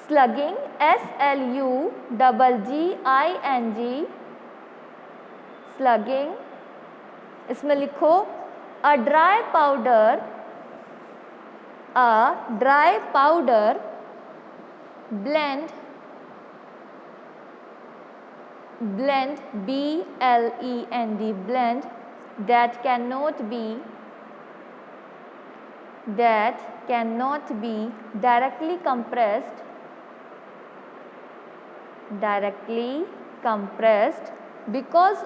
slugging, slugging, slugging. इसमें लिखो a dry powder, blend, B-L-E-N-D, blend, that cannot be directly compressed because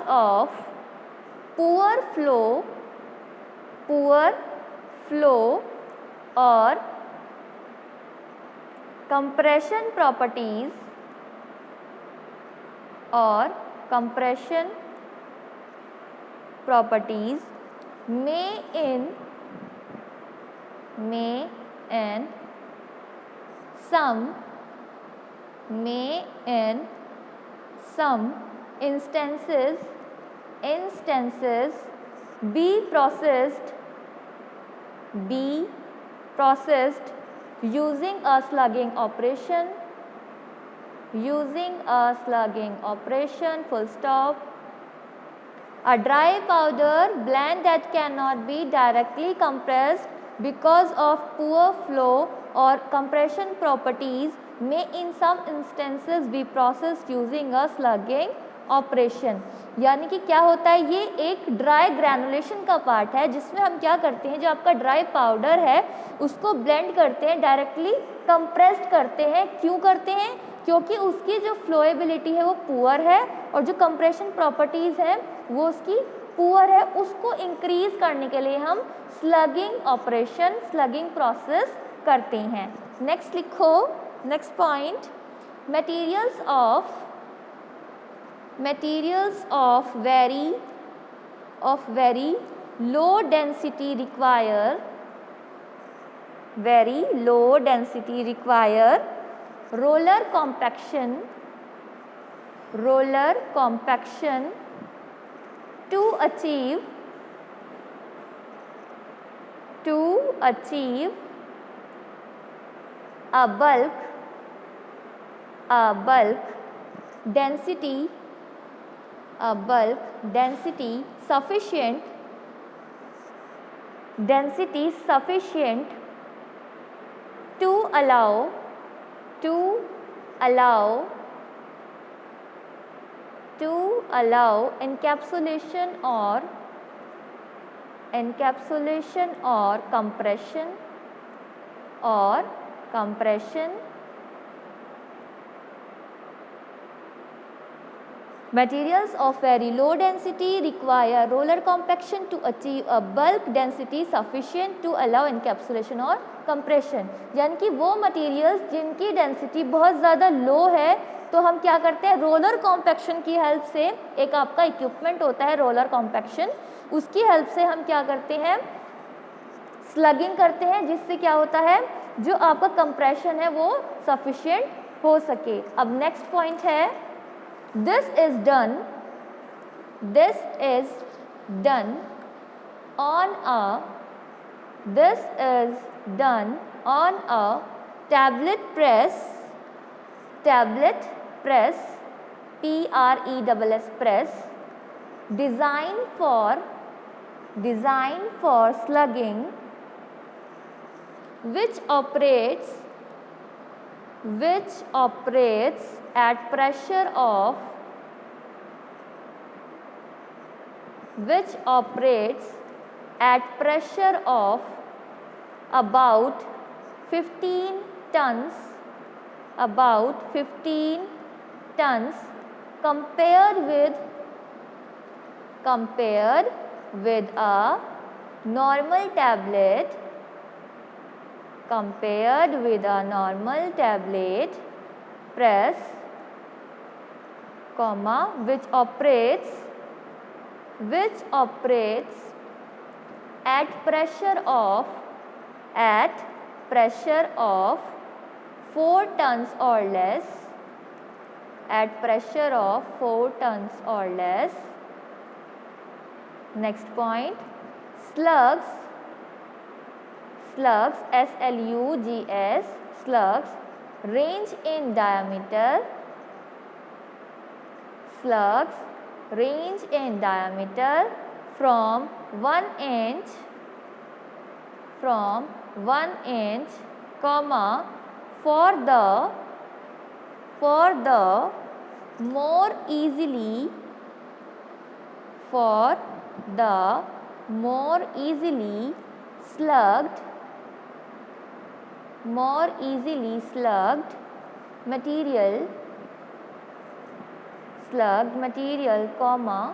of poor flow or compression properties may in some instances be processed using a slugging operation, full stop. A dry powder blend that cannot be directly compressed because of poor flow or compression properties may in some instances be processed using a slugging operation. यानी कि क्या होता है, ये एक dry granulation का part है जिसमें हम क्या करते हैं, जो आपका ड्राई पाउडर है उसको ब्लेंड करते हैं, डायरेक्टली कंप्रेस्ड करते हैं. क्यों करते हैं? क्योंकि उसकी जो फ्लोएबिलिटी है वो पुअर है और जो कंप्रेशन प्रॉपर्टीज़ हैं वो उसकी पुअर है. उसको इंक्रीज करने के लिए हम स्लगिंग ऑपरेशन, स्लगिंग प्रोसेस करते हैं. नेक्स्ट लिखो, next point, materials of very low density require roller compaction to achieve a bulk density sufficient to allow encapsulation or compression. Materials of very low density require roller compaction to achieve a bulk density sufficient to allow encapsulation or compression. यानी कि वो materials जिनकी density बहुत ज़्यादा लो है तो हम क्या करते हैं, रोलर कॉम्पैक्शन की हेल्प से, एक आपका इक्विपमेंट होता है रोलर कॉम्पैक्शन, उसकी हेल्प से हम क्या करते हैं, स्लगिंग करते हैं, जिससे क्या होता है, जो आपका कंप्रेशन है वो सफिशिएंट हो सके. अब नेक्स्ट पॉइंट है, This is done on a tablet press, PRESS press, designed for slugging, which operates at pressure of about 15 tons compared with a normal tablet press, which operates at pressure of 4 tons or less, Next point, slugs, slugs, slugs range in diameter, slugs range in diameter from 1 inch, comma, for the more easily slugged material, comma,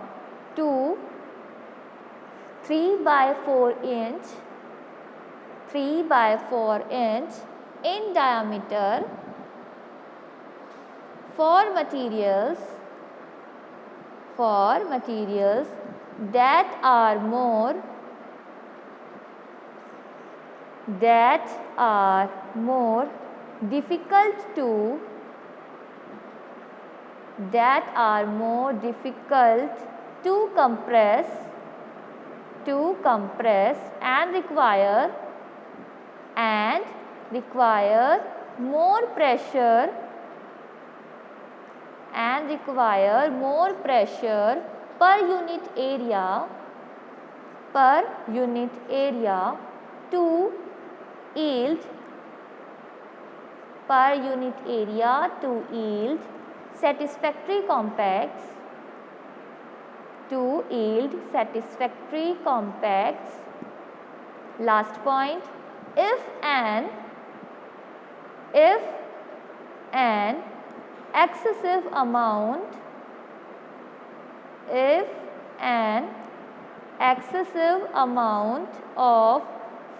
to 3 by 4 inch in diameter for materials that are more difficult to compress and require more pressure per unit area to yield satisfactory compacts. Last point, if an excessive amount of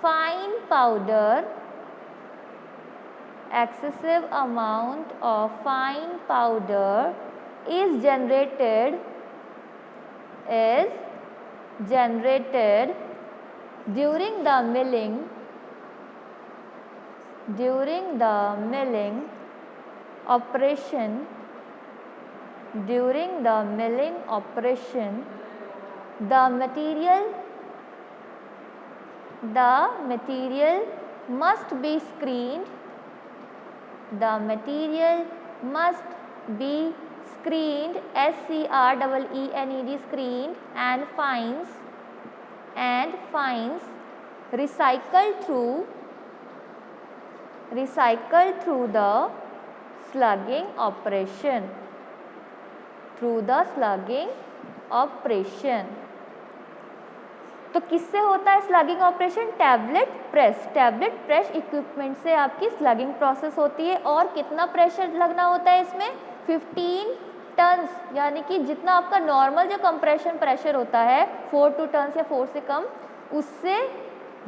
fine powder is generated during the milling operation, the material must be screened screened and fines recycled through the slugging operation. तो किससे होता है स्लगिंग operation? Tablet press equipment से आपकी स्लगिंग process होती है। और कितना प्रेशर लगना होता है इसमें? 15 टन्स, यानी कि जितना आपका नॉर्मल जो कंप्रेशन प्रेशर होता है 4 टन्स या 4 से कम, उससे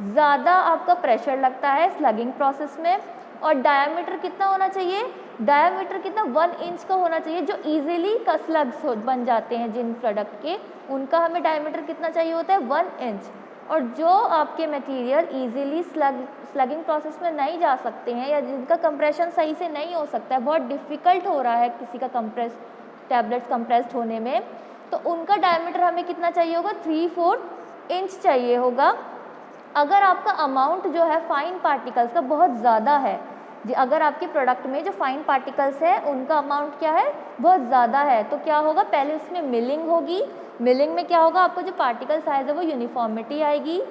ज़्यादा आपका प्रेशर लगता है स्लगिंग प्रोसेस में। और डायामीटर कितना होना चाहिए? डायामीटर कितना 1 इंच का होना चाहिए। जो इजीली का स्लग्स बन जाते हैं जिन प्रोडक्ट के, उनका हमें डायामीटर कितना चाहिए होता है? 1 इंच। और जो आपके मटेरियल इजीली स्लगिंग प्रोसेस में नहीं जा सकते हैं या जिनका कंप्रेशन सही से नहीं हो सकता है, बहुत डिफ़िकल्ट हो रहा है किसी का टैबलेट्स कंप्रेस्ड होने में, तो उनका डायमीटर हमें कितना चाहिए होगा? 3/4 इंच चाहिए होगा। अगर आपका अमाउंट जो है फाइन पार्टिकल्स का बहुत ज़्यादा है, अगर आपके प्रोडक्ट में जो फाइन पार्टिकल्स है उनका अमाउंट क्या है? बहुत ज़्यादा है, तो क्या होगा? पहले उसमें मिलिंग होगी। मिलिंग में क्या होगा? आपका जो पार्टिकल साइज है वो यूनिफॉर्मिटी आएगी।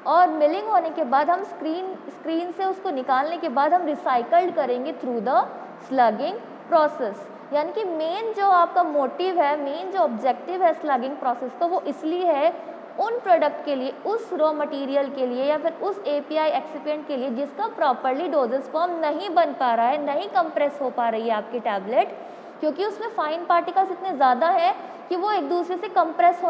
और मिलिंग होने के बाद हम स्क्रीन से उसको निकालने के बाद हम रिसाइकल्ड करेंगे थ्रू द स्लगिंग प्रोसेस। यानी कि मेन जो आपका मोटिव है, मेन जो ऑब्जेक्टिव है स्लगिंग प्रोसेस का, वो इसलिए है उन प्रोडक्ट के लिए, उस रॉ मटेरियल के लिए या फिर उस API एक्सिपिएंट के लिए जिसका प्रॉपरली डोजेस फॉर्म नहीं बन पा रहा है, नहीं कंप्रेस हो पा रही है आपकी टैबलेट, क्योंकि उसमें फाइन पार्टिकल्स इतने ज़्यादा है कि वो एक दूसरे से कंप्रेस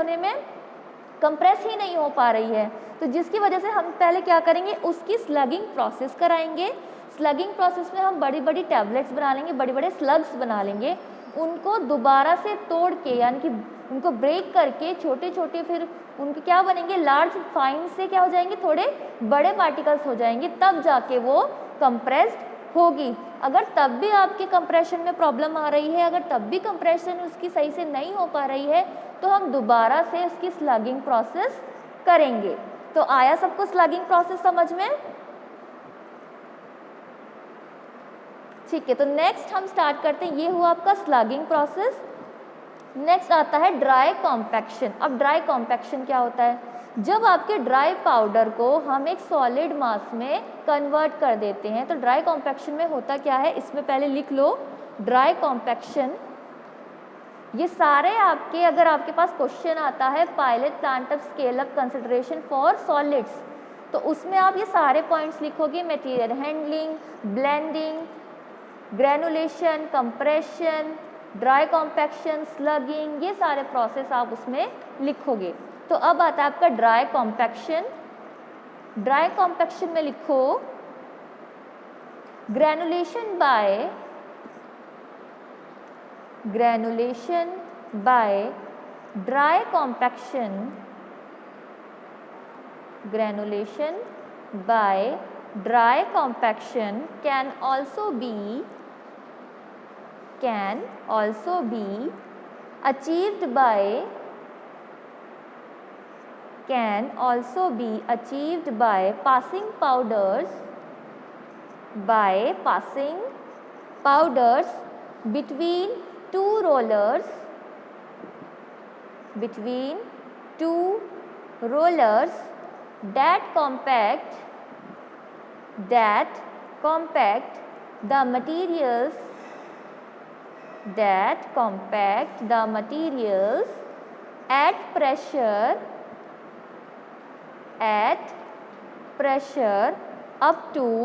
ही नहीं हो पा रही है। तो जिसकी वजह से हम पहले क्या करेंगे? उसकी स्लगिंग प्रोसेस कराएंगे। स्लगिंग प्रोसेस में हम बड़ी बड़ी टैबलेट्स बना लेंगे, बड़े बड़े स्लग्स बना लेंगे, उनको दोबारा से तोड़ के, यानी कि उनको ब्रेक करके छोटे छोटे, फिर उनके क्या बनेंगे? लार्ज फाइन से क्या हो जाएंगे? थोड़े बड़े पार्टिकल्स हो जाएंगे, तब जाके वो कंप्रेस्ड होगी। अगर तब भी आपके कंप्रेशन में प्रॉब्लम आ रही है, अगर तब भी कंप्रेशन उसकी सही से नहीं हो पा रही है, तो हम दोबारा से उसकी स्लगिंग प्रोसेस करेंगे। तो आया सबको स्लगिंग प्रोसेस समझ में? ठीक है, तो नेक्स्ट हम स्टार्ट करते हैं। ये हुआ आपका स्लगिंग प्रोसेस। नेक्स्ट आता है ड्राई कॉम्पैक्शन। अब ड्राई कॉम्पैक्शन क्या होता है? जब आपके ड्राई पाउडर को हम एक सॉलिड मास में कन्वर्ट कर देते हैं, तो ड्राई कॉम्पैक्शन में होता क्या है, इसमें पहले लिख लो ड्राई कॉम्पैक्शन। ये सारे आपके, अगर आपके पास क्वेश्चन आता है pilot plant of scale up consideration for solids, तो उसमें आप ये सारे पॉइंट्स लिखोगे, material handling, blending, granulation, compression, dry compaction, स्लगिंग, ये सारे प्रोसेस आप उसमें लिखोगे। तो अब आता है आपका ड्राई कॉम्पैक्शन। ड्राई कॉम्पैक्शन में लिखो granulation by dry compaction, granulation by dry compaction can also be achieved by passing powders between two rollers that compact the materials at pressure up to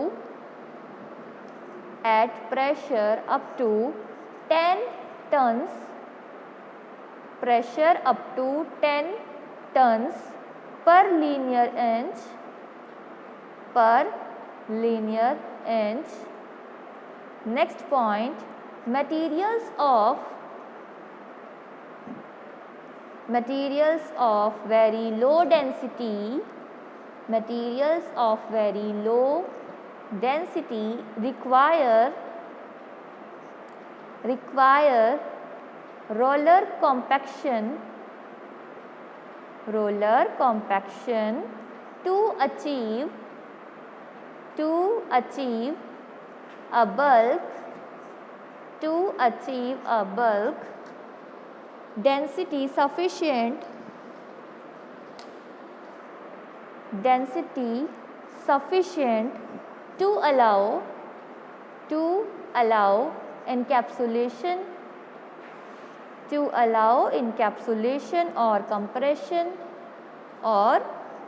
10 tons, per linear inch. Next point, materials of very low density require roller compaction to achieve a bulk density sufficient to allow encapsulation or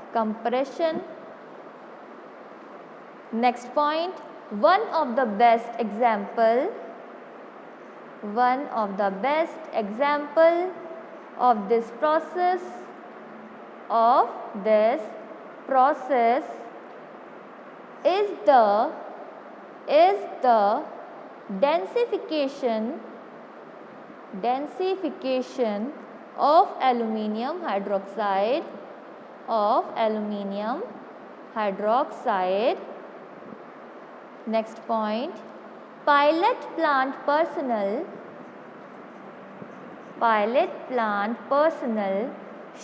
compression. Next point, one of the best example of this process is the densification of aluminium hydroxide. Next point, pilot plant personnel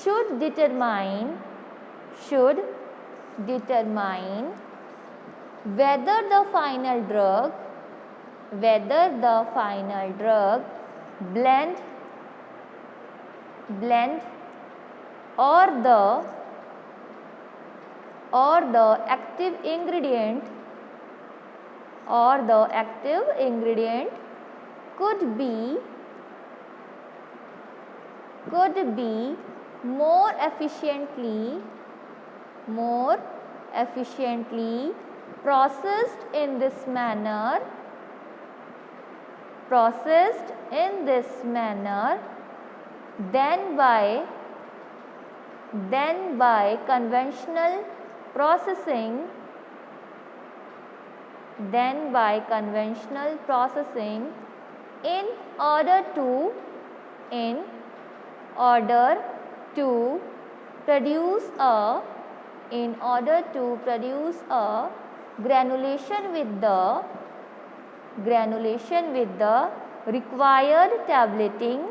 should determine whether the final drug blend or the active ingredient could be more efficiently processed in this manner than by conventional processing in order to produce a granulation with the required tableting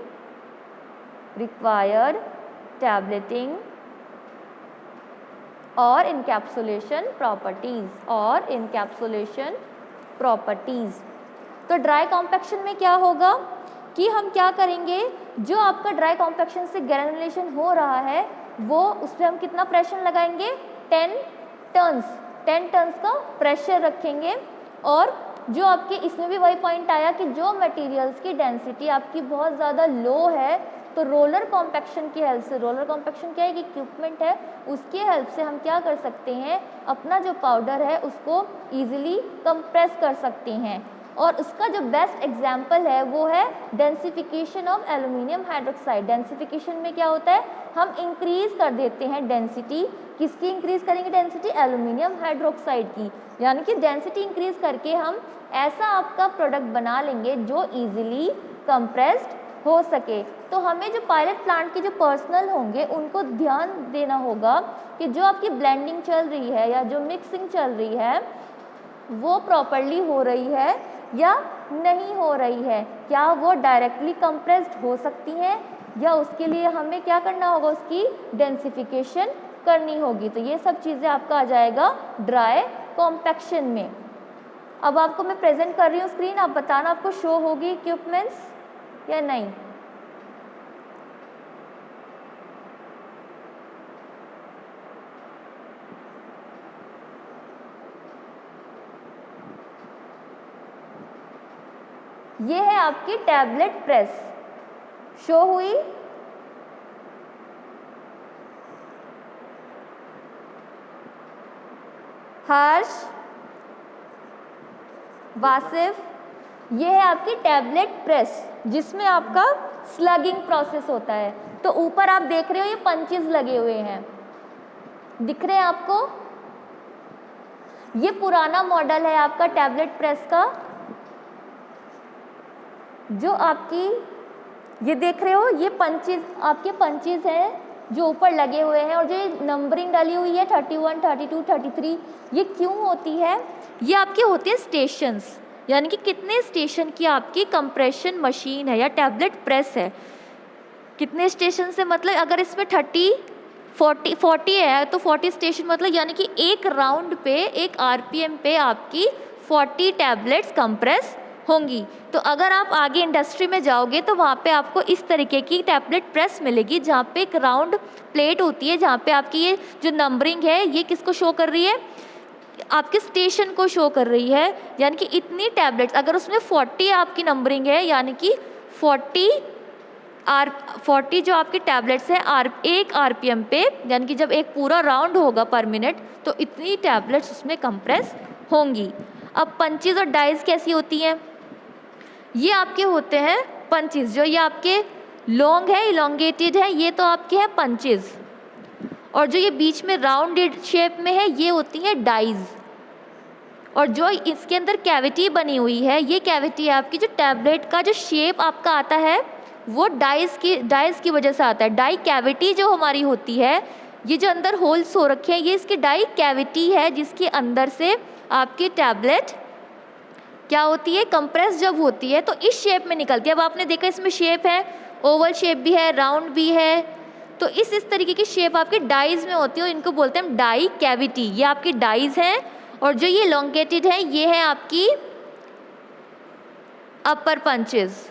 और encapsulation properties. तो dry compaction में क्या होगा कि हम क्या करेंगे, जो आपका ड्राई कॉम्पैक्शन से ग्रैनुलेशन हो रहा है वो उस पर हम कितना प्रेशर लगाएंगे, 10 टन्स का प्रेशर रखेंगे। और जो आपके इसमें भी वही पॉइंट आया कि जो मटेरियल्स की डेंसिटी आपकी बहुत ज़्यादा लो है तो रोलर कॉम्पैक्शन की हेल्प से, रोलर कॉम्पैक्शन क्या है कि इक्विपमेंट है, उसकी हेल्प से हम क्या कर सकते हैं, अपना जो पाउडर है उसको ईजिली कंप्रेस कर सकते हैं। और उसका जो बेस्ट एग्जाम्पल है वो है densification of aluminium hydroxide. Densification में क्या होता है, हम इंक्रीज कर देते हैं डेंसिटी, किसकी इंक्रीज करेंगे डेंसिटी, एल्यूमिनियम हाइड्रोक्साइड की, यानी कि डेंसिटी इंक्रीज करके हम ऐसा आपका प्रोडक्ट बना लेंगे जो ईजिली कंप्रेस्ड हो सके। तो हमें जो पायलट प्लांट के जो पर्सनल होंगे उनको ध्यान देना होगा कि जो आपकी ब्लेंडिंग चल रही है या जो मिक्सिंग चल रही है वो प्रॉपरली हो रही है या नहीं हो रही है, क्या वो डायरेक्टली कंप्रेस्ड हो सकती हैं या उसके लिए हमें क्या करना होगा, उसकी डेंसिफिकेशन करनी होगी। तो ये सब चीज़ें आपका आ जाएगा ड्राई कॉम्पैक्शन में। अब आपको मैं प्रेजेंट कर रही हूँ स्क्रीन, आप बताना आपको शो होगी इक्विपमेंट्स या नहीं। ये है आपकी टैबलेट प्रेस, शो हुई। हर्ष, वासिफ, ये है आपकी टैबलेट प्रेस जिसमें आपका स्लगिंग प्रोसेस होता है। तो ऊपर आप देख रहे हो ये पंचेस लगे हुए हैं, दिख रहे हैं आपको। ये पुराना मॉडल है आपका टैबलेट प्रेस का, जो आपकी ये देख रहे हो, ये पंचेस आपके पंचेस हैं जो ऊपर लगे हुए हैं, और जो ये नंबरिंग डाली हुई है 31, 32, 33, ये क्यों होती है, ये आपके होते हैं स्टेशंस, यानी कि कितने स्टेशन की आपकी कंप्रेशन मशीन है या टैबलेट प्रेस है, कितने स्टेशन से, मतलब अगर इसमें 40 है तो 40 स्टेशन, मतलब यानी कि एक राउंड पे, एक आरपीएम पे आपकी 40 टैबलेट्स कंप्रेस होंगी। तो अगर आप आगे इंडस्ट्री में जाओगे तो वहाँ पे आपको इस तरीके की टैबलेट प्रेस मिलेगी जहाँ पे एक राउंड प्लेट होती है, जहाँ पे आपकी ये जो नंबरिंग है ये किसको शो कर रही है, आपके स्टेशन को शो कर रही है। यानी कि इतनी टैबलेट्स, अगर उसमें 40 आपकी नंबरिंग है यानी कि 40 जो आपकी टैबलेट्स हैं एक आरपीएम पे, यानी कि जब एक पूरा राउंड होगा पर मिनट तो इतनी टैबलेट्स उसमें कंप्रेस होंगी। अब पंचेस और डाइज कैसी होती हैं, ये आपके होते हैं पंचेस, जो ये आपके लॉन्ग है, इलोंगेटेड है, ये तो आपके हैं पंचेस, और जो ये बीच में राउंडेड शेप में है ये होती हैं डाइज। और जो इसके अंदर कैविटी बनी हुई है, ये कैविटी है आपकी, जो टैबलेट का जो शेप आपका आता है वो डाइज की वजह से आता है। डाई कैविटी जो हमारी होती है, ये जो अंदर होल्स हो रखे हैं, ये इसकी डाई कैविटी है जिसके अंदर से आपकी टैबलेट क्या होती है, कंप्रेस जब होती है तो इस शेप में निकलती है। अब आपने देखा इसमें शेप है, ओवल शेप भी है, राउंड भी है, तो इस तरीके की शेप आपकी डाइज में होती है, इनको बोलते हैं डाई कैविटी। ये आपकी डाइज हैं, और जो ये लॉन्गेटेड है ये है आपकी अपर पंचेस।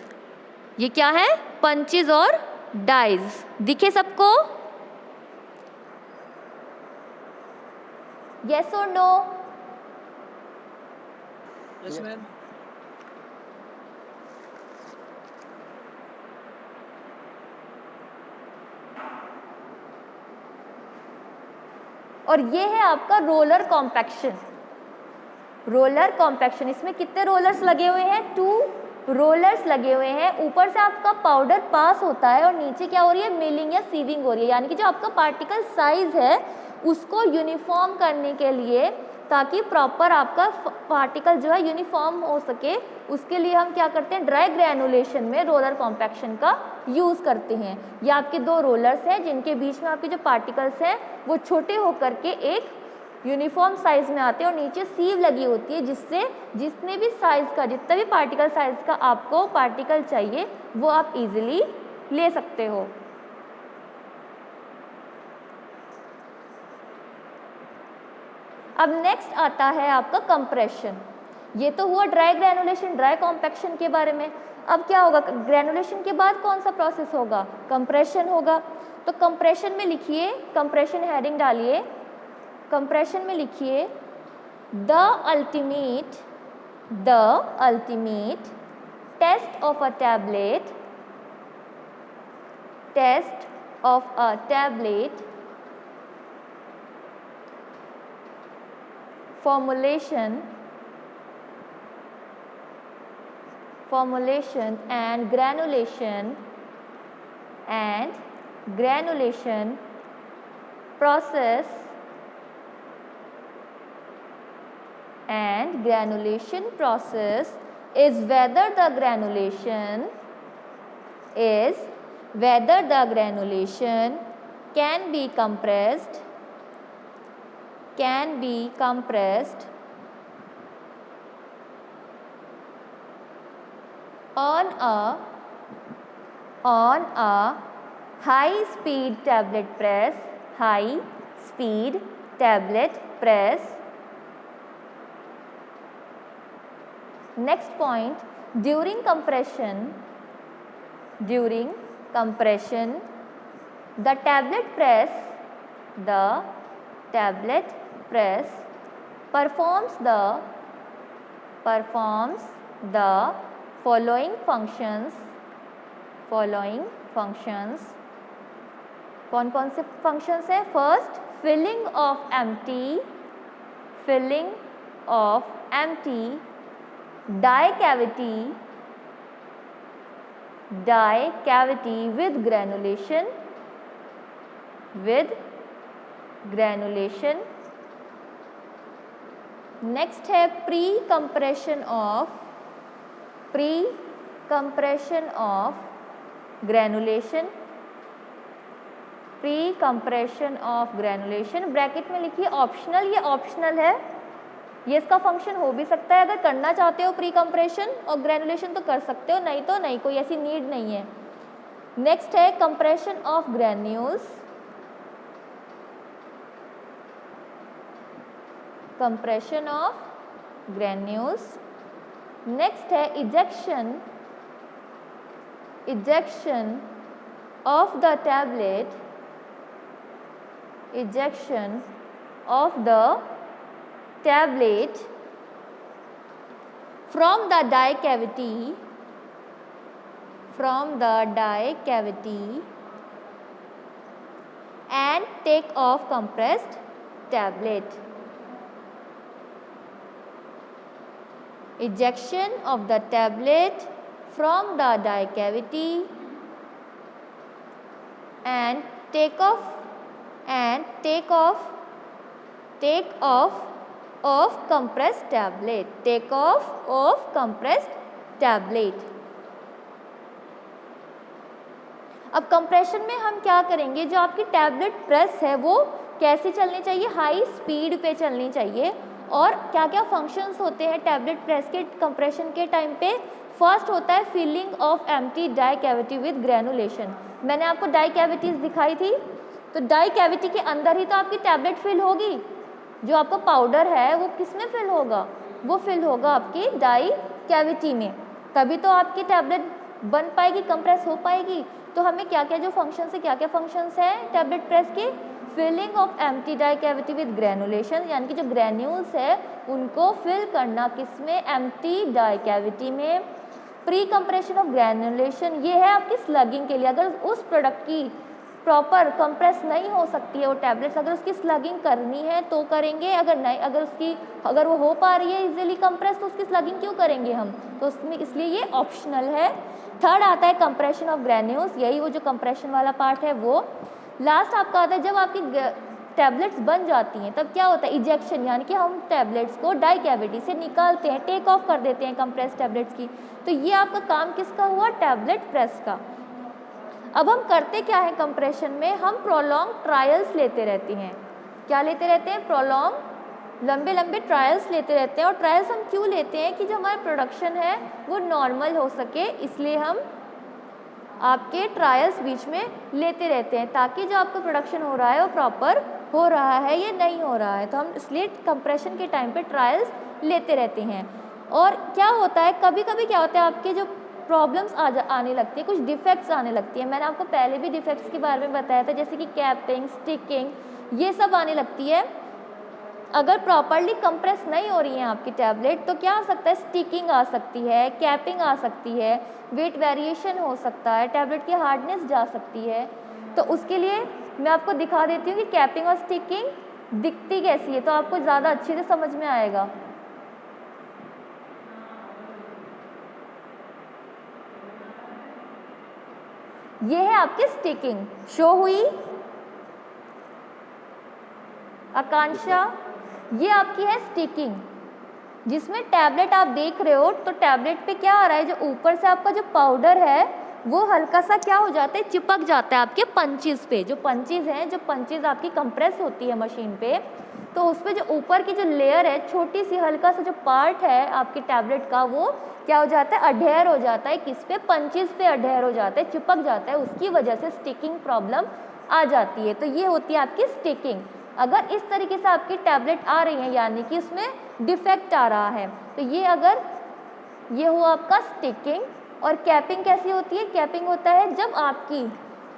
ये क्या है, पंचेस और डाइज, दिखे सबको, यस और नो? Yes ma'am. और ये है आपका रोलर कॉम्पैक्शन। रोलर कॉम्पैक्शन, इसमें कितने रोलर्स लगे हुए हैं, 2 रोलर्स लगे हुए हैं। ऊपर से आपका पाउडर पास होता है और नीचे क्या हो रही है, मिलिंग या सीविंग हो रही है, यानी कि जो आपका पार्टिकल साइज है उसको यूनिफॉर्म करने के लिए, ताकि प्रॉपर आपका पार्टिकल जो है यूनिफॉर्म हो सके, उसके लिए हम क्या करते हैं, ड्राई ग्रैनुलेशन में रोलर कॉम्पैक्शन का यूज़ करते हैं। ये आपके 2 रोलर्स हैं जिनके बीच में आपके जो पार्टिकल्स हैं वो छोटे होकर के एक यूनिफॉर्म साइज में आते हैं, और नीचे सीव लगी होती है जिससे जितने भी साइज का, जितना भी पार्टिकल साइज का आपको पार्टिकल चाहिए वो आप इजीली ले सकते हो। अब नेक्स्ट आता है आपका कंप्रेशन। ये तो हुआ ड्राई ग्रैनुलेशन, ड्राई कॉम्पैक्शन के बारे में। अब क्या होगा, ग्रैनुलेशन के बाद कौन सा प्रोसेस होगा, कंप्रेशन होगा। तो कंप्रेशन में लिखिए, कंप्रेशन हेडिंग डालिए, कंप्रेशन में लिखिए the ultimate test of a tablet formulation and granulation process is whether the granulation can be compressed on a high speed tablet press. Next point, during compression the tablet press performs the following functions. कौन से functions है? First, filling of empty die cavity with granulation. Next है pre-compression of granulation. Bracket में लिखिए optional, ये optional है, ये इसका फंक्शन हो भी सकता है। अगर करना चाहते हो प्री कंप्रेशन और ग्रैनुलेशन तो कर सकते हो, नहीं तो नहीं, कोई ऐसी नीड नहीं है। नेक्स्ट है कंप्रेशन ऑफ ग्रैन्यूल्स। नेक्स्ट है ejection of the tablet from the die cavity and take off compressed tablet. Ejection of the tablet from the die cavity and take off of compressed tablet. अब compression में हम क्या करेंगे, जो आपकी tablet press है वो कैसे चलनी चाहिए, हाई स्पीड पे चलनी चाहिए। और क्या क्या फंक्शंस होते हैं टैबलेट प्रेस के कंप्रेशन के टाइम पे। फर्स्ट होता है filling of empty die cavity with granulation. मैंने आपको डाई कैविटीज दिखाई थी, तो डाई कैविटी के अंदर ही तो आपकी टैबलेट फिल होगी। जो आपका पाउडर है वो किस में फिल होगा, वो फिल होगा आपकी डाई कैविटी में, तभी तो आपकी टैबलेट बन पाएगी, कंप्रेस हो पाएगी। तो हमें क्या क्या जो फंक्शंस है, क्या क्या फंक्शंस हैं टैबलेट प्रेस के, filling of empty die cavity with granulation, यानी कि जो ग्रैन्यूल्स है उनको फिल करना किसमें, एम्प्टी डाई कैविटी में। प्री कंप्रेशन ऑफ ग्रैनुलेशन ये है आपकी स्लगिंग के लिए। अगर उस प्रोडक्ट की प्रॉपर कंप्रेस नहीं हो सकती है वो टैबलेट्स, अगर उसकी स्लगिंग करनी है तो करेंगे, अगर नहीं, अगर वो हो पा रही है इजीली कंप्रेस तो उसकी स्लगिंग क्यों करेंगे हम, तो उसमें इसलिए ये ऑप्शनल है। थर्ड आता है कंप्रेशन ऑफ ग्रैन्यूल्स, यही वो जो कंप्रेशन वाला पार्ट है वो। लास्ट आपका आता है जब आपकी टैबलेट्स बन जाती हैं तब क्या होता है, इजेक्शन, यानी कि हम टैबलेट्स को डाई कैविटी से निकालते हैं, टेक ऑफ कर देते हैं कंप्रेस टैबलेट्स की। तो ये आपका काम किसका हुआ, टैबलेट प्रेस का। अब हम करते क्या है कंप्रेशन में, हम प्रोलॉन्ग ट्रायल्स लेते रहते हैं। क्या लेते रहते हैं, प्रोलॉन्ग लंबे लंबे ट्रायल्स लेते रहते हैं। और ट्रायल्स हम क्यों लेते हैं कि जो हमारा प्रोडक्शन है वो नॉर्मल हो सके, इसलिए हम आपके ट्रायल्स बीच में लेते रहते हैं ताकि जो आपका प्रोडक्शन हो रहा है वो प्रॉपर हो रहा है या नहीं हो रहा है। तो हम इसलिए कंप्रेशन के टाइम पे ट्रायल्स लेते रहते हैं। और क्या होता है, कभी कभी क्या होता है, आपके जो प्रॉब्लम्स आने लगती है, कुछ डिफेक्ट्स आने लगती है। मैंने आपको पहले भी डिफेक्ट्स के बारे में बताया था, जैसे कि कैपिंग, स्टिकिंग, ये सब आने लगती है। अगर प्रॉपरली कंप्रेस नहीं हो रही है आपकी टैबलेट तो क्या आ सकता है, स्टिकिंग आ सकती है, कैपिंग आ सकती है, वेट वेरिएशन हो सकता है, टैबलेट की हार्डनेस जा सकती है। तो उसके लिए मैं आपको दिखा देती हूँ कि कैपिंग और स्टिकिंग दिखती कैसी है, तो आपको ज़्यादा अच्छे से समझ में आएगा। ये है आपकी स्टिकिंग, शो हुई आकांक्षा, ये आपकी है स्टिकिंग, जिसमें टैबलेट आप देख रहे हो तो टैबलेट पे क्या आ रहा है, जो ऊपर से आपका जो पाउडर है वो हल्का सा क्या हो जाता है, चिपक जाता है आपके पंचेस पे। जो पंचेस हैं, जो पंचेस आपकी कंप्रेस होती है मशीन पे, तो उस पर जो ऊपर की जो लेयर है, छोटी सी हल्का सा जो पार्ट है आपकी टैबलेट का, वो क्या हो जाता है, अडहेयर हो जाता है, किस पे, पंचेस पे अडहेयर हो जाता है, चिपक जाता है, उसकी वजह से स्टिकिंग प्रॉब्लम आ जाती है। तो ये होती है आपकी स्टिकिंग। अगर इस तरीके से आपकी टैबलेट आ रही है यानी कि उसमें डिफेक्ट आ रहा है, तो ये अगर ये हुआ आपका स्टिकिंग। और कैपिंग कैसी होती है, कैपिंग होता है जब आपकी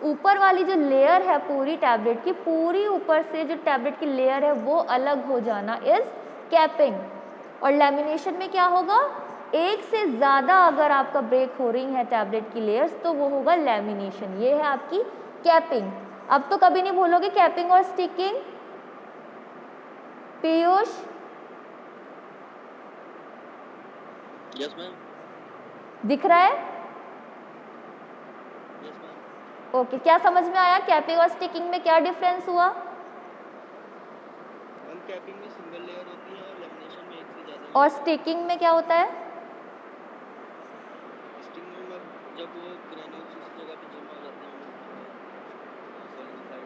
ऊपर वाली जो लेयर है पूरी टैबलेट की, पूरी ऊपर से जो टैबलेट की लेयर है वो अलग हो जाना इज कैपिंग। और लैमिनेशन में क्या होगा, एक से ज़्यादा अगर आपका ब्रेक हो रही है टैबलेट की लेयर्स तो वो होगा लैमिनेशन। ये है आपकी कैपिंग। अब तो कभी नहीं भूलोगे कैपिंग और स्टिकिंग। Piyush, yes ma'am. दिख रहा है? Yes ma'am. ओके, क्या समझ में आया, कैपिंग और स्टिकिंग में क्या डिफरेंस हुआ? मैम कैपिंग में सिंगल लेयर होती है और लेमिनेशन में एक से ज़्यादा। और स्टिकिंग में क्या होता है? स्टिंग में मैम जब वो ग्रेन्यूल्स उस जगह पे जमा हो जाते हैं सॉलिडिफाइड।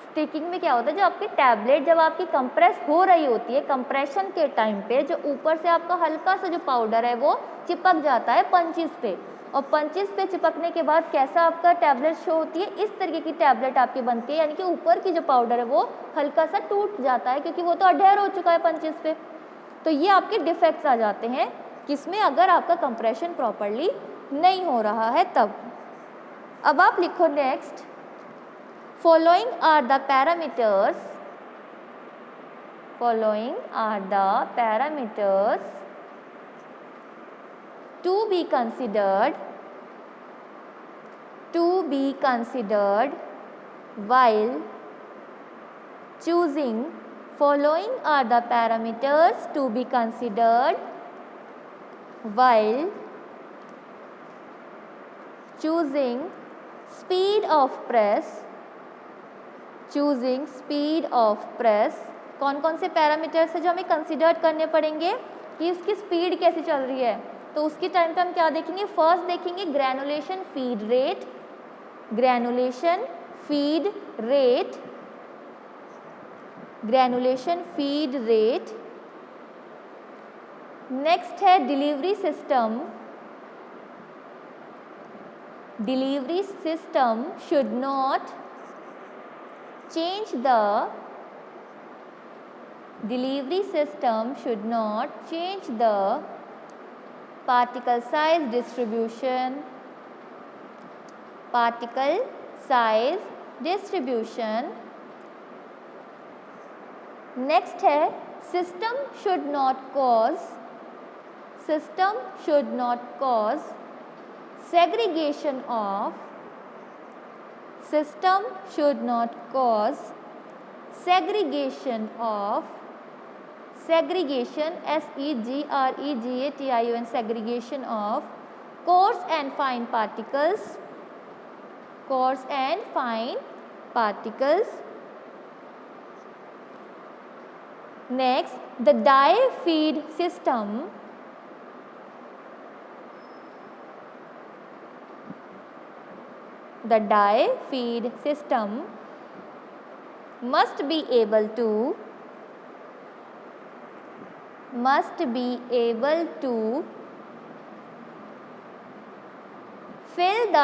स्टिकिंग में क्या होता है, जो आपकी टैबलेट जब आपकी कंप्रेस हो रही होती है, कंप्रेशन के टाइम पे जो ऊपर से आपका हल्का सा जो पाउडर है वो चिपक जाता है पंचेस पे, और पंचेस पे चिपकने के बाद कैसा आपका टैबलेट शो होती है, इस तरीके की टैबलेट आपकी बनती है, यानी कि ऊपर की जो पाउडर है वो हल्का सा टूट जाता है क्योंकि वो तो अडहेयर हो चुका है पंचेस पे। तो ये आपके डिफेक्ट्स आ जाते हैं किसमें, अगर आपका कंप्रेशन प्रॉपरली नहीं हो रहा है तब। अब आप लिखो next, following are the parameters to be considered while choosing following are the parameters to be considered while choosing speed of press। Choosing speed of press, कौन कौन से पैरामीटर्स है जो हमें कंसिडर करने पड़ेंगे कि उसकी स्पीड कैसी चल रही है। तो उसकी टाइम पे हम क्या देखेंगे, फर्स्ट देखेंगे granulation feed rate, granulation feed rate, granulation feed rate. Next है delivery system, delivery system should not change the delivery system should not change the particle size distribution, particle size distribution। next है system should not cause segregation of, system should not cause segregation of, segregation segregation segregation of coarse and fine particles, coarse and fine particles। next the dye feed system, the dye feed system must be able to fill the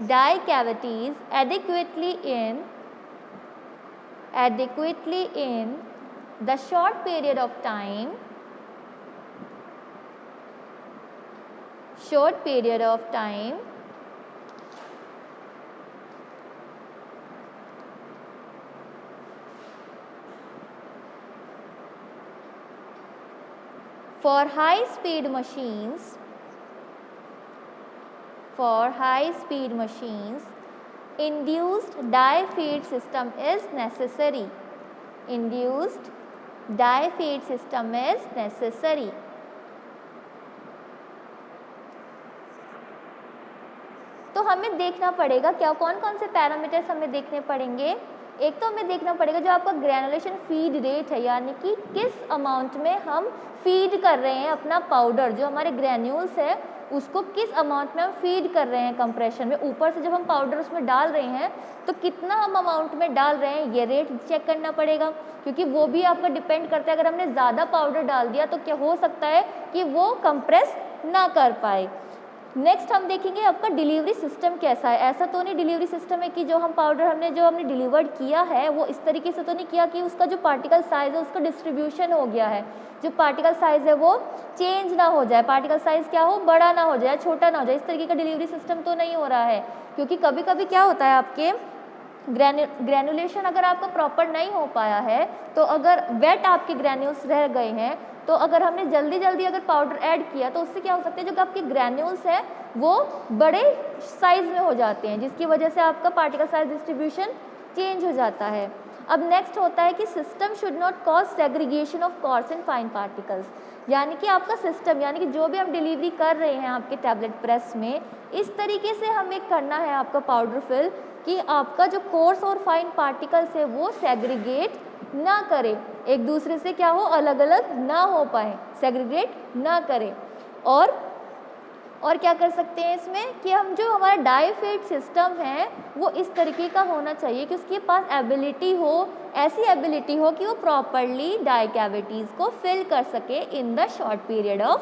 die cavities adequately in the short period of time for high speed machines induced die feed system is necessary. तो हमें देखना पड़ेगा क्या कौन कौन से parameters हमें देखने पड़ेंगे। एक तो हमें देखना पड़ेगा जो आपका ग्रेनुलेशन फीड रेट है, यानी कि किस अमाउंट में हम फीड कर रहे हैं अपना पाउडर, जो हमारे ग्रेन्यूल्स है उसको किस अमाउंट में हम फीड कर रहे हैं कंप्रेशन में। ऊपर से जब हम पाउडर उसमें डाल रहे हैं तो कितना हम अमाउंट में डाल रहे हैं ये रेट चेक करना पड़ेगा, क्योंकि वो भी आपका डिपेंड करता है। अगर हमने ज़्यादा पाउडर डाल दिया तो क्या हो सकता है कि वो कंप्रेस ना कर पाए। नेक्स्ट हम देखेंगे आपका डिलीवरी सिस्टम कैसा है। ऐसा तो नहीं डिलीवरी सिस्टम है कि जो हमने डिलीवर्ड किया है वो इस तरीके से तो नहीं किया कि उसका जो पार्टिकल साइज़ है उसका डिस्ट्रीब्यूशन हो गया है, जो पार्टिकल साइज़ है वो चेंज ना हो जाए, पार्टिकल साइज़ क्या हो, बड़ा ना हो जाए, छोटा ना हो जाए। इस तरीके का डिलीवरी सिस्टम तो नहीं हो रहा है, क्योंकि कभी कभी क्या होता है आपके ग्रेनुलेशन अगर आपका प्रॉपर नहीं हो पाया है तो अगर वेट आपके ग्रेन्यूल्स रह गए हैं तो अगर हमने जल्दी अगर पाउडर ऐड किया तो उससे क्या हो सकता है जो आपके ग्रेन्यूल्स है वो बड़े साइज़ में हो जाते हैं, जिसकी वजह से आपका पार्टिकल साइज डिस्ट्रीब्यूशन चेंज हो जाता है। अब नेक्स्ट होता है कि system should not cause segregation of course and fine particles, यानी कि आपका सिस्टम यानी कि जो भी हम डिलीवरी कर रहे हैं आपके टैबलेट प्रेस में, इस तरीके से हमें करना है आपका पाउडर फिल कि आपका जो कोर्स और फाइन पार्टिकल्स है वो सेग्रीगेट ना करे, एक दूसरे से क्या हो अलग अलग ना हो पाए, सेग्रीगेट ना करें। और क्या कर सकते हैं इसमें कि हम जो हमारा डाई फीड सिस्टम है वो इस तरीके का होना चाहिए कि उसके पास एबिलिटी हो, ऐसी एबिलिटी हो कि वो प्रॉपरली डाई कैविटीज़ को फिल कर सके in the short period of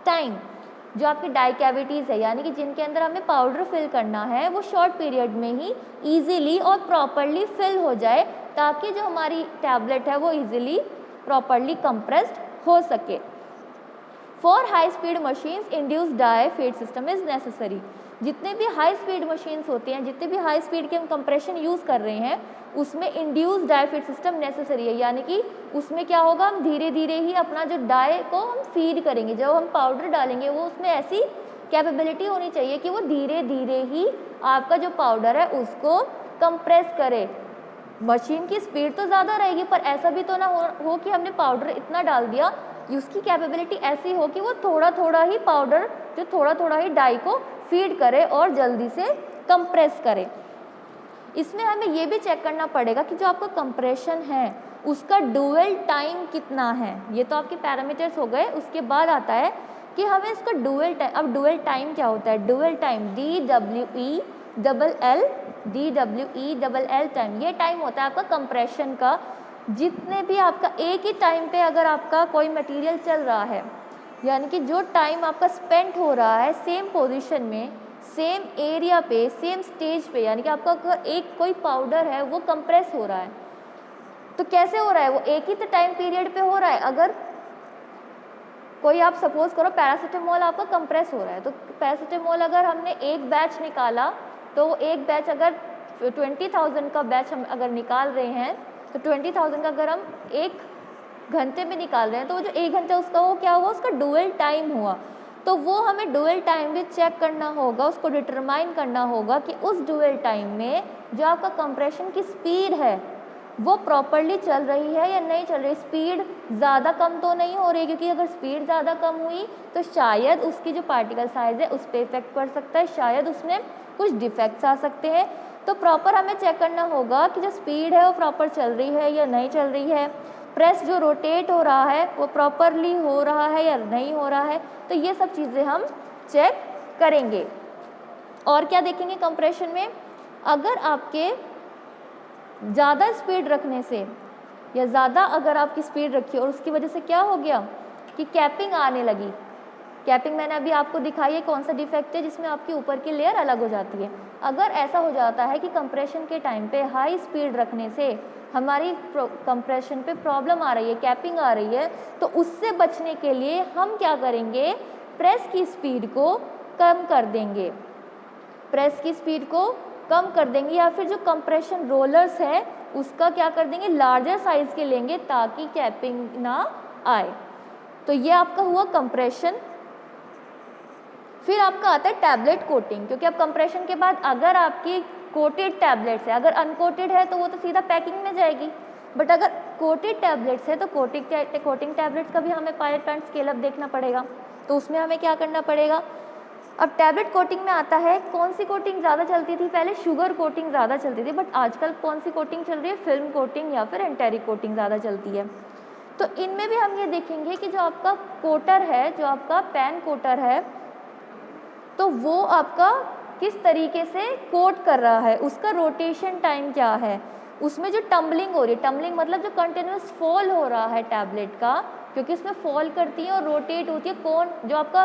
time. जो आपकी डाई कैविटीज़ है यानी कि जिनके अंदर हमें पाउडर फिल करना है वो शॉर्ट पीरियड में ही ईजिली और प्रॉपरली फिल हो जाए, ताकि जो हमारी टैबलेट है वो ईजिली प्रॉपरली कंप्रेस्ड हो सके। For high speed machines induce die feed system is necessary. जितने भी हाई स्पीड मशीन्स होती हैं, जितने भी हाई स्पीड के हम कंप्रेशन यूज़ कर रहे हैं उसमें induce die feed system necessary है, यानी कि उसमें क्या होगा हम धीरे धीरे ही अपना जो डाई को हम फीड करेंगे। जब हम पाउडर डालेंगे वो उसमें ऐसी कैपेबिलिटी होनी चाहिए कि वो धीरे धीरे ही आपका जो पाउडर है उसको कंप्रेस करे। मशीन की स्पीड तो ज़्यादा रहेगी पर ऐसा भी तो ना हो कि हमने पाउडर इतना डाल दिया कि उसकी कैपेबिलिटी ऐसी हो कि वो थोड़ा थोड़ा ही पाउडर जो थोड़ा थोड़ा ही डाई को फीड करे और जल्दी से कंप्रेस करे। इसमें हमें ये भी चेक करना पड़ेगा कि जो आपका कंप्रेशन है उसका ड्यूअल टाइम कितना है। ये तो आपके पैरामीटर्स हो गए। उसके बाद आता है कि हमें इसका ड्यूअल टाइम। अब ड्यूअल टाइम क्या होता है? ड्यूअल टाइम DWE टाइम, ये टाइम होता है आपका कंप्रेशन का। जितने भी आपका एक ही टाइम पे अगर आपका कोई मटेरियल चल रहा है, यानी कि जो टाइम आपका स्पेंड हो रहा है सेम पोजीशन में, सेम एरिया पे, सेम स्टेज पे, यानी कि आपका अगर एक कोई पाउडर है वो कंप्रेस हो रहा है तो कैसे हो रहा है? वो एक ही तो टाइम पीरियड पे हो रहा है। अगर कोई आप सपोज करो पैरासीटामोल आपका कंप्रेस हो रहा है, तो पैरासीटामोल अगर हमने एक बैच निकाला तो वो एक बैच अगर 20,000 का बैच हम अगर निकाल रहे हैं तो 20,000 का अगर हम एक घंटे में निकाल रहे हैं तो वो जो एक घंटा उसका वो क्या हुआ, उसका ड्यूअल टाइम हुआ। तो वो हमें ड्यूअल टाइम भी चेक करना होगा, उसको डिटरमाइन करना होगा कि उस ड्यूअल टाइम में जो आपका कंप्रेशन की स्पीड है वो प्रॉपरली चल रही है या नहीं चल रही। स्पीड ज़्यादा कम तो नहीं हो रही, क्योंकि अगर स्पीड ज़्यादा कम हुई तो शायद उसकी जो पार्टिकल साइज़ है उस पर इफेक्ट पड़ सकता है, शायद उसमें कुछ डिफेक्ट्स आ सकते हैं। तो प्रॉपर हमें चेक करना होगा कि जो स्पीड है वो प्रॉपर चल रही है या नहीं चल रही है, प्रेस जो रोटेट हो रहा है वो प्रॉपरली हो रहा है या नहीं हो रहा है। तो ये सब चीज़ें हम चेक करेंगे। और क्या देखेंगे कंप्रेशन में? अगर आपके ज़्यादा स्पीड रखने से या ज़्यादा अगर आपकी स्पीड रखी और उसकी वजह से क्या हो गया कि कैपिंग आने लगी, कैपिंग मैंने अभी आपको दिखाई है कौन सा डिफेक्ट है, जिसमें आपकी ऊपर की लेयर अलग हो जाती है। अगर ऐसा हो जाता है कि कंप्रेशन के टाइम पे हाई स्पीड रखने से हमारी कंप्रेशन पे प्रॉब्लम आ रही है, कैपिंग आ रही है, तो उससे बचने के लिए हम क्या करेंगे, प्रेस की स्पीड को कम कर देंगे, प्रेस की स्पीड को कम कर देंगे, या फिर जो कंप्रेशन रोलर्स है उसका क्या कर देंगे, लार्जर साइज़ के लेंगे ताकि कैपिंग ना आए। तो ये आपका हुआ कंप्रेशन। फिर आपका आता है टैबलेट कोटिंग, क्योंकि अब कंप्रेशन के बाद अगर आपकी कोटेड टैबलेट्स है, अगर अनकोटेड है तो वो तो सीधा पैकिंग में जाएगी, बट अगर कोटेड टैबलेट्स है तो कोटिंग टैबलेट्स का भी हमें पायलट प्लांट स्केल अप देखना पड़ेगा। तो उसमें हमें क्या करना पड़ेगा, अब टैबलेट कोटिंग में आता है कौन सी कोटिंग ज़्यादा चलती थी, पहले शुगर कोटिंग ज़्यादा चलती थी, बट आजकल कौन सी कोटिंग चल रही है, फिल्म कोटिंग या फिर एंटेरिक कोटिंग ज़्यादा चलती है। तो इनमें भी हम ये देखेंगे कि जो आपका कोटर है, जो आपका पैन कोटर है, तो वो आपका किस तरीके से कोट कर रहा है, उसका रोटेशन टाइम क्या है, उसमें जो टम्बलिंग हो रही है, टम्बलिंग मतलब जो कंटिन्यूस फॉल हो रहा है टैबलेट का, क्योंकि उसमें फॉल करती है और रोटेट होती है, कौन जो आपका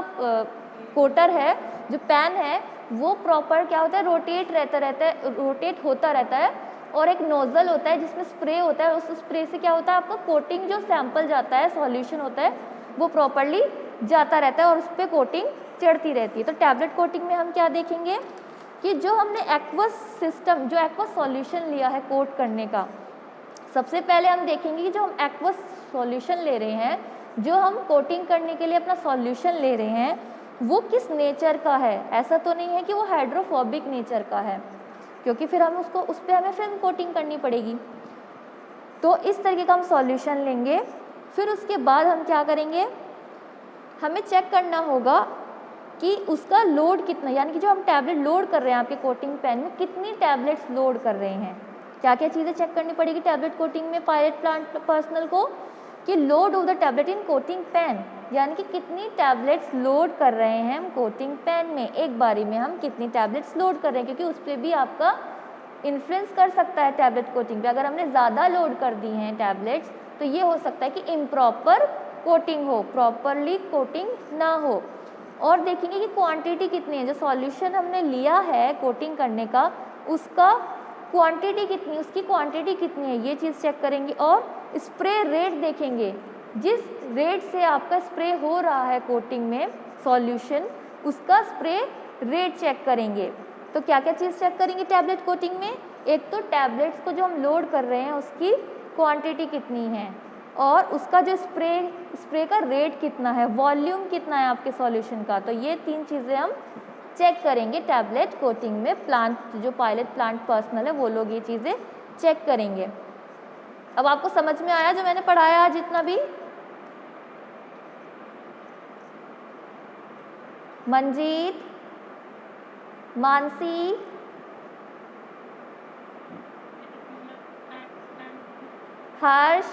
कोटर है, जो पैन है, वो प्रॉपर क्या होता है, रोटेट होता रहता है, और एक नोज़ल होता है जिसमें स्प्रे होता है, उस स्प्रे से क्या होता है, आपका कोटिंग जो सैंपल जाता है, सॉल्यूशन होता है, वो प्रॉपरली जाता रहता है और उस पर कोटिंग चढ़ती रहती है। तो टैबलेट कोटिंग में हम क्या देखेंगे कि जो हमने एक्वस सिस्टम, जो एक्वस सॉल्यूशन लिया है कोट करने का, सबसे पहले हम देखेंगे कि जो हम एक्वस सॉल्यूशन ले रहे हैं, जो हम कोटिंग करने के लिए अपना सॉल्यूशन ले रहे हैं, वो किस नेचर का है। ऐसा तो नहीं है कि वो हाइड्रोफोबिक नेचर का है, क्योंकि फिर हम उसको उस पर हमें फिल्म कोटिंग करनी पड़ेगी। तो इस तरीके का हम सॉल्यूशन लेंगे। फिर उसके बाद हम क्या करेंगे, हमें चेक करना होगा कि उसका लोड कितना, यानी कि जो हम टैबलेट लोड कर रहे हैं आपके कोटिंग पैन में, कितनी टैबलेट्स लोड कर रहे हैं। क्या क्या चीज़ें चेक करनी पड़ेगी टैबलेट कोटिंग में पायलट प्लांट पर्सनल को, कि load of the tablet in coating pan, यानी कि कितनी टैबलेट्स लोड कर रहे हैं हम कोटिंग पैन में, एक बारी में हम कितनी टैबलेट्स लोड कर रहे हैं, क्योंकि उस पर भी आपका इन्फ्लुएंस कर सकता है टैबलेट कोटिंग पे। अगर हमने ज़्यादा लोड कर दी हैं टैबलेट्स, तो ये हो सकता है कि इम्प्रॉपर कोटिंग हो, प्रॉपरली कोटिंग ना हो। और देखेंगे कि क्वांटिटी कितनी है, जो सॉल्यूशन हमने लिया है कोटिंग करने का, उसका क्वांटिटी कितनी, उसकी क्वांटिटी कितनी है, ये चीज़ चेक करेंगे। और स्प्रे रेट देखेंगे, जिस रेट से आपका स्प्रे हो रहा है कोटिंग में सॉल्यूशन, उसका स्प्रे रेट चेक करेंगे। तो क्या क्या चीज़ चेक करेंगे टैबलेट कोटिंग में, एक तो टैबलेट्स को जो हम लोड कर रहे हैं उसकी क्वांटिटी कितनी है, और उसका जो स्प्रे का रेट कितना है, वॉल्यूम कितना है आपके सॉल्यूशन का। तो ये तीन चीज़ें हम चेक करेंगे टैबलेट कोटिंग में। प्लांट जो पायलट प्लांट पर्सनल है वो लोग ये चीज़ें चेक करेंगे। अब आपको समझ में आया जो मैंने पढ़ाया आज जितना भी? मंजीत, मानसी, हर्ष,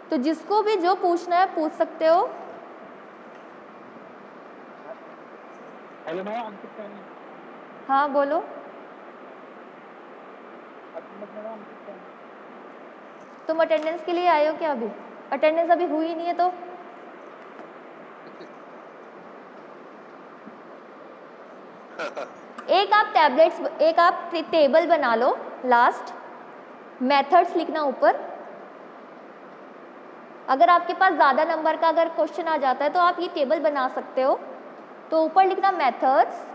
तो जिसको भी जो पूछना है पूछ सकते हो। हेलो मैम, अंकित सर। हाँ बोलो। तुम अटेंडेंस के लिए आए हो क्या? अभी अटेंडेंस अभी हुई नहीं है तो एक आप टेबल बना लो, लास्ट मेथड्स लिखना ऊपर। अगर आपके पास ज़्यादा नंबर का अगर क्वेश्चन आ जाता है तो आप ये टेबल बना सकते हो। तो ऊपर लिखना मेथड्स।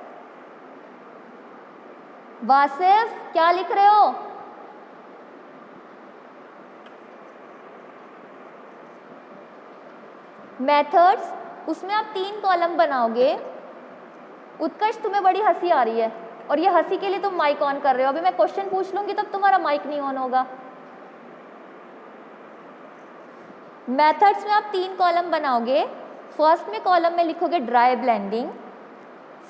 वासिफ क्या लिख रहे हो? मेथड्स, उसमें आप 3 कॉलम बनाओगे। उत्कर्ष तुम्हें बड़ी हंसी आ रही है और ये हंसी के लिए तुम माइक ऑन कर रहे हो। अभी मैं क्वेश्चन पूछ लूंगी तब तुम्हारा माइक नहीं ऑन होगा। मेथड्स में आप 3 कॉलम बनाओगे। फर्स्ट में कॉलम में लिखोगे ड्राई ब्लेंडिंग,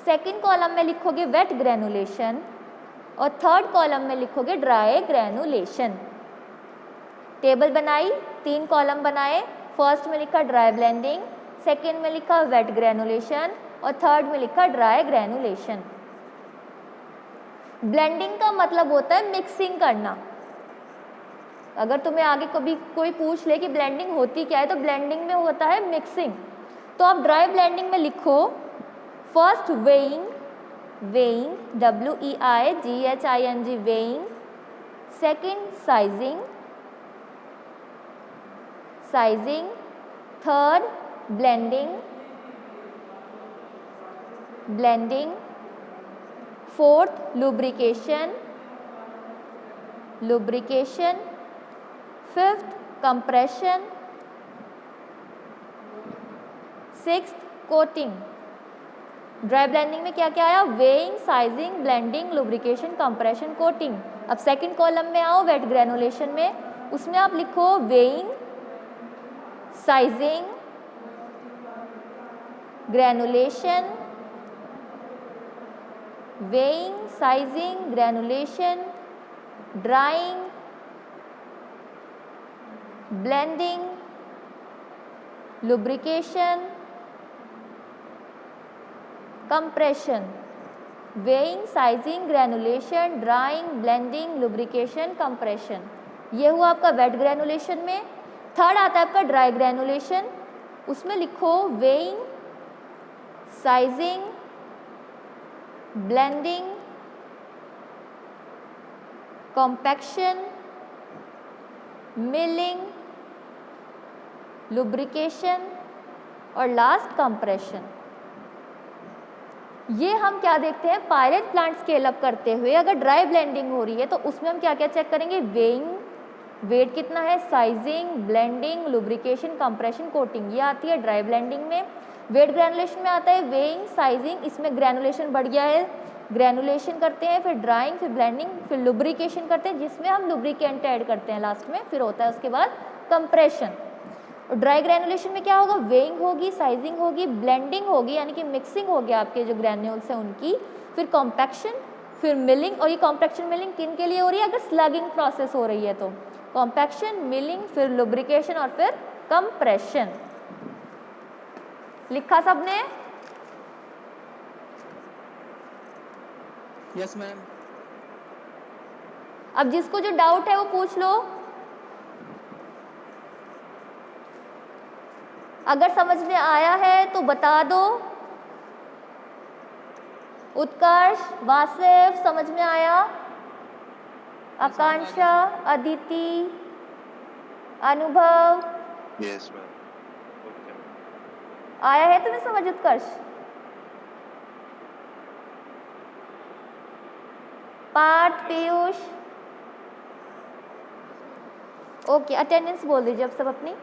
सेकंड कॉलम में लिखोगे वेट ग्रेनुलेशन और थर्ड कॉलम में लिखोगे ड्राई ग्रेनुलेशन। टेबल बनाई, 3 कॉलम बनाए। फर्स्ट में लिखा ड्राई ब्लेंडिंग, सेकंड में लिखा वेट ग्रेनुलेशन और थर्ड में लिखा ड्राई ग्रेनुलेशन। ब्लेंडिंग का मतलब होता है मिक्सिंग करना। अगर तुम्हें आगे कभी कोई पूछ ले कि ब्लेंडिंग होती क्या है, तो ब्लेंडिंग में होता है मिक्सिंग। तो आप ड्राई ब्लेंडिंग में लिखो first weighing, weighing WEIGHING weighing, second sizing, sizing, third blending, blending, fourth lubrication, lubrication, fifth compression, sixth coating. Dry blending में क्या क्या आया? Weighing, sizing, blending, lubrication, compression, coating. अब सेकंड कॉलम में आओ वेट ग्रेनुलेशन में, उसमें आप लिखो weighing, sizing, granulation, weighing, sizing, granulation, drawing, blending, lubrication, compression. Weighing, sizing, granulation, drawing, blending, lubrication, compression. ये हुआ आपका वेट ग्रेनुलेशन में। थर्ड आता है आपका ड्राई ग्रेनुलेशन, उसमें लिखो weighing, sizing, blending, compaction, milling, lubrication और लास्ट कंप्रेशन। ये हम क्या देखते हैं? पायरेट प्लांट स्केल अप करते हुए अगर ड्राई ब्लेंडिंग हो रही है तो उसमें हम क्या क्या चेक करेंगे? वेइंग, वेट कितना है, sizing, blending, lubrication, compression, coating, ये आती है ड्राई ब्लेंडिंग में। वेट ग्रेनुलेशन में आता है वेइंग, साइजिंग, इसमें ग्रेनुलेशन बढ़ गया है, ग्रेनुलेशन करते हैं, फिर ड्राइंग, फिर ब्लेंडिंग, फिर लुब्रिकेशन करते हैं जिसमें हम लुब्रिकेंट ऐड करते हैं लास्ट में, फिर होता है उसके बाद कंप्रेशन। और ड्राई ग्रेनुलेशन में क्या होगा? वेइंग होगी, साइजिंग होगी, ब्लेंडिंग होगी यानी कि मिक्सिंग हो गया आपके जो ग्रेन्यूल्स हैं उनकी, फिर कॉम्पैक्शन, फिर मिलिंग। और ये कॉम्पैक्शन मिलिंग किन के लिए हो रही है? अगर स्लगिंग प्रोसेस हो रही है तो कॉम्पैक्शन, मिलिंग, फिर लुब्रिकेशन और फिर कंप्रेशन। लिखा सबने? Yes ma'am. अब जिसको जो डाउट है वो पूछ लो। अगर समझ में आया है तो बता दो। उत्कर्ष, वासिफ, समझ में आया? आकांक्षा, अदिति, अनुभव, यस मैम। ओके। आया है तुम्हें समझ उत्कर्ष? पार्थ, पीयूष, ओके। अटेंडेंस बोल दीजिए अब सब अपनी।